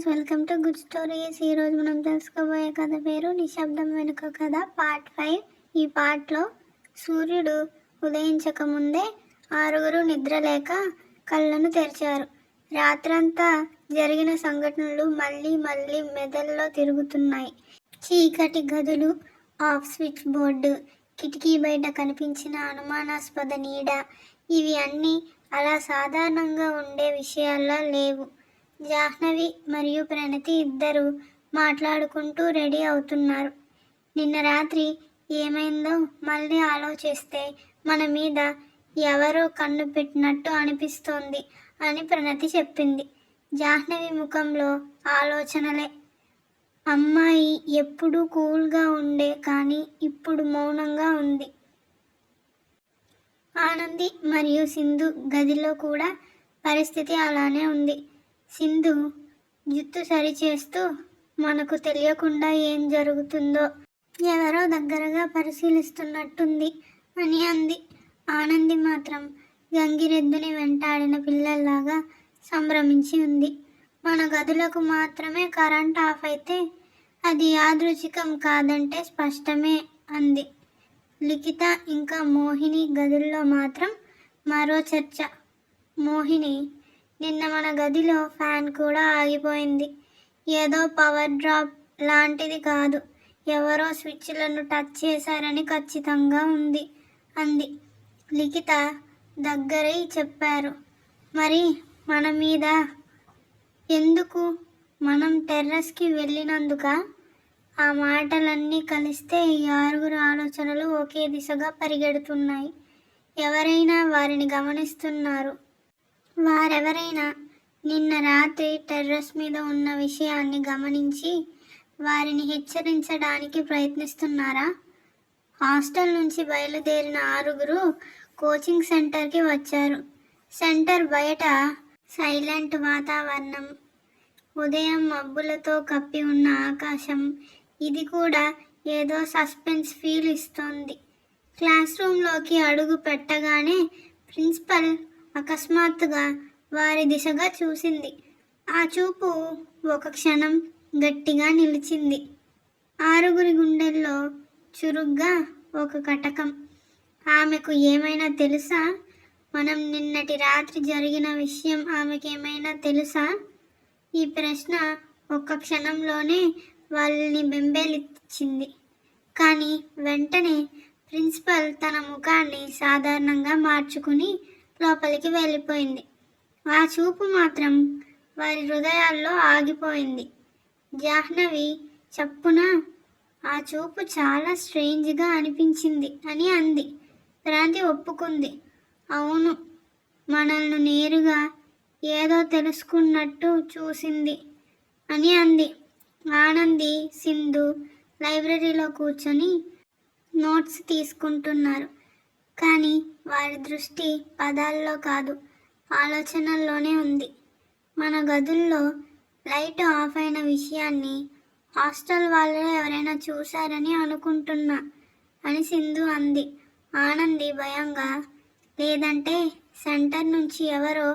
Friends, welcome to good stories. ఈరోజు మనం తెలుసుకోబోయే కథ పేరు నిశ్శబ్దం వెనుక కథ పార్ట్ 5. ఈ పార్ట్లో సూర్యుడు ఉదయించక ముందే ఆరుగురు నిద్రలేక కళ్ళను తెరిచారు. రాత్రంతా జరిగిన సంఘటనలు మళ్ళీ మళ్ళీ మెదడులో తిరుగుతున్నాయి. చీకటి గదులు, ఆఫ్ స్విచ్ బోర్డు, కిటికీ బయట కనిపించిన అనుమానాస్పద నీడ, ఇవి అన్నీ అలా సాధారణంగా ఉండే విషయాల్లా లేవు. జాహ్నవి మరియు ప్రణతి ఇద్దరు మాట్లాడుకుంటూ రెడీ అవుతున్నారు. నిన్న రాత్రి ఏమైందో మళ్ళీ ఆలోచిస్తే మన మీద ఎవరో కన్ను పెట్టినట్టు అనిపిస్తోంది అని ప్రణతి చెప్పింది. జాహ్నవి ముఖంలో ఆలోచనలే. అమ్మాయి ఎప్పుడూ కూల్గా ఉండే కానీ ఇప్పుడు మౌనంగా ఉంది. ఆనంది మరియు సింధు గదిలో కూడా పరిస్థితి అలానే ఉంది. సింధు జుట్టు సరిచేస్తూ మనకు తెలియకుండా ఏం జరుగుతుందో ఎవరో దగ్గరగా పరిశీలిస్తున్నట్టుంది అని అంది. ఆనంది మాత్రం గంగిరెద్దుని వెంటాడిన పిల్లల్లాగా సంభ్రమించి ఉంది. మన గదులకు మాత్రమే కరెంట్ ఆఫ్ అయితే అది యాదృచ్ఛికం కాదంటే స్పష్టమే అంది. లిఖిత ఇంకా మోహిని గదుల్లో మాత్రం మరో చర్చ. మోహిని, నిన్న మన గదిలో ఫ్యాన్ కూడా ఆగిపోయింది. ఏదో పవర్ డ్రాప్ లాంటిది కాదు, ఎవరో స్విచ్లను టచ్ చేశారని ఖచ్చితంగా ఉంది అంది. లిఖిత దగ్గరై చెప్పారు. మరి మన మీద ఎందుకు? మనం టెర్రస్కి వెళ్ళినందుక? ఆ మాటలన్నీ కలిస్తే ఈ ఆరుగురు ఆలోచనలు ఒకే దిశగా పరిగెడుతున్నాయి. ఎవరైనా వారిని గమనిస్తున్నారు. వారెవరైనా నిన్న రాత్రి టెర్రస్ మీద ఉన్న విషయాన్ని గమనించి వారిని హెచ్చరించడానికి ప్రయత్నిస్తున్నారా? హాస్టల్ నుంచి బయలుదేరిన ఆరుగురు కోచింగ్ సెంటర్కి వచ్చారు. సెంటర్ బయట సైలెంట్ వాతావరణం, ఉదయం మబ్బులతో కప్పి ఉన్న ఆకాశం, ఇది కూడా ఏదో సస్పెన్స్ ఫీల్ ఇస్తోంది. క్లాస్ రూమ్లోకి అడుగు పెట్టగానే ప్రిన్సిపల్ అకస్మాత్తుగా వారి దిశగా చూసింది. ఆ చూపు ఒక క్షణం గట్టిగా నిలిచింది. ఆరుగురి గుండెల్లో చురుగ్గా ఒక కటకం. ఆమెకు ఏమైనా తెలుసా? మనం నిన్నటి రాత్రి జరిగిన విషయం ఆమెకేమైనా తెలుసా? ఈ ప్రశ్న ఒక్క క్షణంలోనే వాళ్ళని బెంబేలెత్తించింది. కానీ వెంటనే ప్రిన్సిపల్ తన ముఖాన్ని సాధారణంగా మార్చుకుని లోపలికి వెళ్ళిపోయింది. ఆ చూపు మాత్రం వారి హృదయాల్లో ఆగిపోయింది. జాహ్నవి చప్పున, ఆ చూపు చాలా స్ట్రేంజ్గా అనిపించింది అని అంది. ప్రణతి ఒప్పుకుంది. అవును, మనల్ని నేరుగా ఏదో తెలుసుకున్నట్టు చూసింది అని అంది. ఆనంది, సింధు లైబ్రరీలో కూర్చొని నోట్స్ తీసుకుంటున్నారు. కానీ వారి దృష్టి పదాల్లో కాదు, ఆలోచనల్లోనే ఉంది. మన గదుల్లో లైట్ ఆఫ్ అయిన విషయాన్ని హాస్టల్ వాళ్ళు ఎవరైనా చూశారని అనుకుంటున్నా అని సింధు అంది. ఆనంది భయంగా, లేదంటే సెంటర్ నుంచి ఎవరో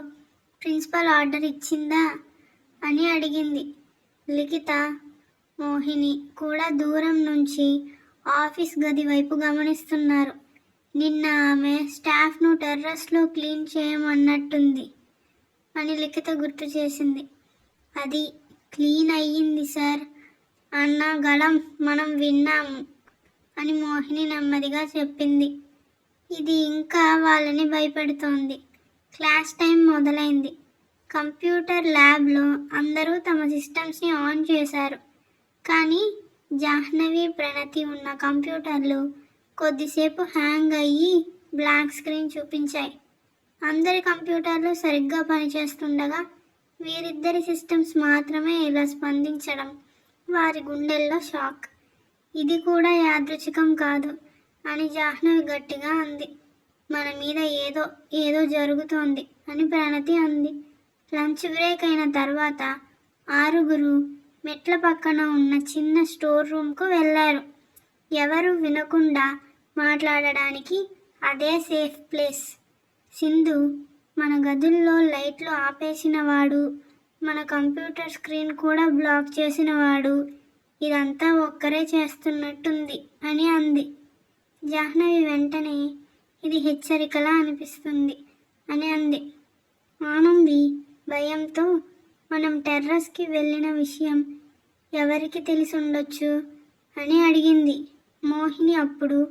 ప్రిన్సిపల్ ఆర్డర్ ఇచ్చిందా అని అడిగింది. లిఖిత, మోహిని కూడా దూరం నుంచి ఆఫీస్ గది వైపు గమనిస్తున్నారు. నిన్న ఆమె స్టాఫ్ను టెర్రస్లో క్లీన్ చేయమన్నట్టుంది అని లిఖిత గుర్తు చేసింది. అది క్లీన్ అయ్యింది సార్ అన్న గళం మనం విన్నాము అని మోహిని నెమ్మదిగా చెప్పింది. ఇది ఇంకా వాళ్ళని భయపెడుతోంది. క్లాస్ టైం మొదలైంది. కంప్యూటర్ ల్యాబ్లో అందరూ తమ సిస్టమ్స్ని ఆన్ చేశారు. కానీ జాహ్నవి, ప్రణతి ఉన్న కంప్యూటర్లు కొద్దిసేపు హ్యాంగ్ అయ్యి బ్లాక్ స్క్రీన్ చూపించాయి. అందరి కంప్యూటర్లు సరిగ్గా పనిచేస్తుండగా వీరిద్దరి సిస్టమ్స్ మాత్రమే ఇలా స్పందించడం వారి గుండెల్లో షాక్. ఇది కూడా యాదృచ్ఛికం కాదు అని జాహ్నవి గట్టిగా అంది. మన మీద ఏదో జరుగుతోంది అని ప్రణతి అంది. లంచ్ బ్రేక్ అయిన తర్వాత ఆరుగురు మెట్ల పక్కన ఉన్న చిన్న స్టోర్ రూమ్కు వెళ్ళారు. ఎవరు వినకుండా మాట్లాడడానికి అదే సేఫ్ ప్లేస్. సింధు, మన గదుల్లో లైట్లు ఆపేసిన వాడు మన కంప్యూటర్ స్క్రీన్ కూడా బ్లాక్ చేసిన వాడు ఇదంతా ఒక్కరే చేస్తున్నట్టుంది అని అంది. జాహ్నవి వెంటనే ఇది హెచ్చరికలా అనిపిస్తుంది అని అంది. ఆనంది భయంతో మనం టెర్రస్కి వెళ్ళిన విషయం ఎవరికి తెలిసి ఉండొచ్చు అని అడిగింది. మోహిని అప్పుడు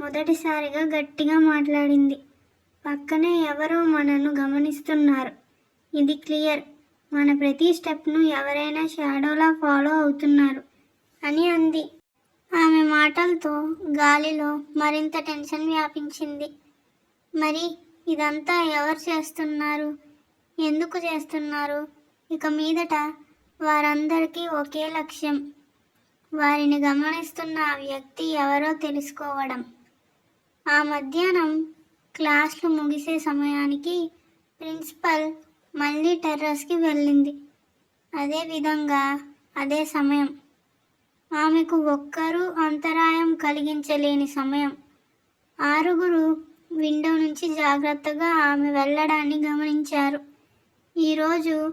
మొదటిసారిగా గట్టిగా మాట్లాడింది. పక్కనే ఎవరో మనను గమనిస్తున్నారు. ఇది క్లియర్. మన ప్రతి స్టెప్ను ఎవరైనా షాడోలా ఫాలో అవుతున్నారు అని అంది. ఆమె మాటలతో గాలిలో మరింత టెన్షన్ వ్యాపించింది. మరి ఇదంతా ఎవరు చేస్తున్నారు? ఎందుకు చేస్తున్నారు? ఇక మీదట వారందరికీ ఒకే లక్ష్యం. వారిని గమనిస్తున్న ఆ వ్యక్తి ఎవరో తెలుసుకోవడం. ఆ మధ్యాహ్నం క్లాసులు ముగిసే సమయానికి ప్రిన్సిపల్ మళ్ళీ టెర్రస్కి వెళ్ళింది. అదే విధంగా అదే సమయం. ఆమెకు ఒక్కరూ అంతరాయం కలిగించలేని సమయం. ఆరుగురు విండో నుంచి జాగ్రత్తగా ఆమె వెళ్ళడాన్ని గమనించారు. ఈరోజు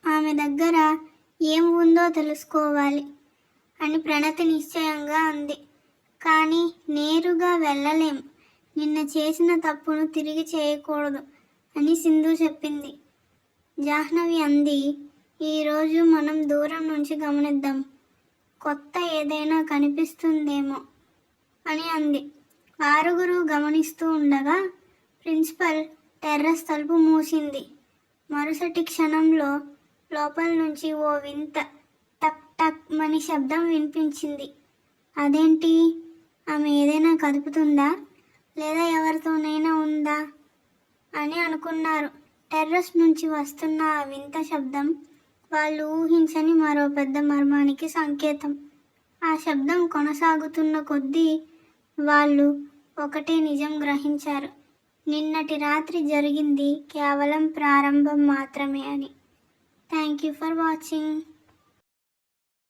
ఆమె దగ్గర ఏం ఉందో తెలుసుకోవాలి అని ప్రణతి నిశ్చయంగా అంది. కానీ నేరుగా వెళ్ళలేం. నిన్న చేసిన తప్పును తిరిగి చేయకూడదు అని సింధు చెప్పింది. జాహ్నవి అంది, ఈరోజు మనం దూరం నుంచి గమనిద్దాం. కొత్త ఏదైనా కనిపిస్తుందేమో అని అంది. ఆరుగురు గమనిస్తూ ఉండగా ప్రిన్సిపల్ టెర్రస్ తలుపు మూసింది. మరుసటి క్షణంలో లోపల నుంచి ఓ వింత టక్ టక్ మని శబ్దం వినిపించింది. అదేంటి? ఆమె ఏదైనా కదుపుతుందా లేదా ఎవరితోనైనా ఉందా అని అనుకున్నారు. టెర్రస్ నుంచి వస్తున్న ఆ వింత శబ్దం వాళ్ళు ఊహించని మరో పెద్ద మర్మానికి సంకేతం. ఆ శబ్దం కొనసాగుతున్న కొద్దీ వాళ్ళు ఒకటే నిజం గ్రహించారు. నిన్నటి రాత్రి జరిగింది కేవలం ప్రారంభం మాత్రమే అని. Thank you for watching.